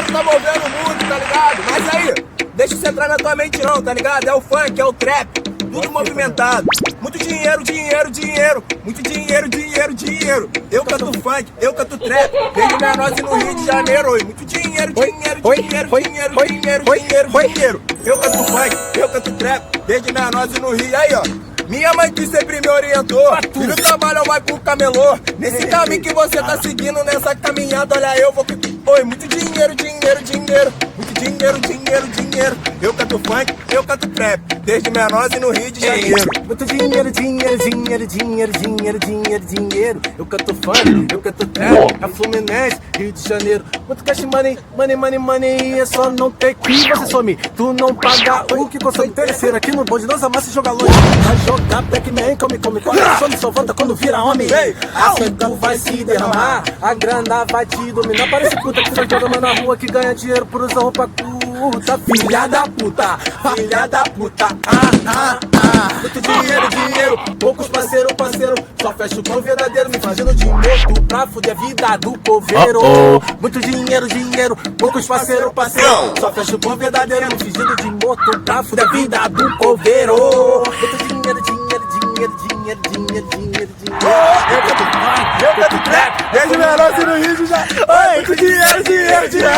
dinheiro tá movendo o mundo, tá ligado? Mas aí, deixa isso entrar na tua mente não, tá ligado? É o funk, é o trap, tudo movimentado. Muito dinheiro, dinheiro, dinheiro. Muito dinheiro, dinheiro, dinheiro. Eu canto funk, eu canto trap. Desde menor no Rio de Janeiro. Oi, muito dinheiro, dinheiro, dinheiro, dinheiro, dinheiro, dinheiro, dinheiro. Eu canto funk, eu canto trap. Desde menor no Rio. Aí, ó. Minha mãe que sempre me orientou. Filho trabalha, vai pro camelô. Nesse caminho que você tá seguindo, nessa caminhada, olha, eu vou. Oi, muito dinheiro, dinheiro, dinheiro. Muito dinheiro, dinheiro, dinheiro. Eu canto funk, eu canto trap. Desde menor no Rio de Janeiro. Muito dinheiro, dinheiro, dinheiro, dinheiro, dinheiro, dinheiro, dinheiro. Eu canto funk, eu canto trap. A Fluminense, Rio de Janeiro. Muito cash money, money, money, money. É só não ter que você some. Tu não paga o que consegue terceiro. Aqui no bonde nós amassa e joga longe. Vai jogar Pac-Man, come, come, come. Some, só volta quando vira homem. A seta vai se derramar. A grana vai te dominar. Parece puta que só joga mano na rua que ganha dinheiro por usar roupa curta. Filha da puta, filha da puta. Muito dinheiro, dinheiro, poucos parceiro, parceiro. Só fecha o pão verdadeiro, me fazendo de morto pra fuder a vida do coveiro. Muito dinheiro, dinheiro, poucos parceiro, parceiro. Só fecha o pão verdadeiro, me fingindo de morto pra fuder a vida do coveiro. Muito dinheiro, dinheiro, dinheiro, dinheiro, dinheiro, dinheiro, dinheiro. Eu canto funk, eu canto trap, desde menor no Rio de Janeiro. Muito dinheiro, dinheiro, dinheiro.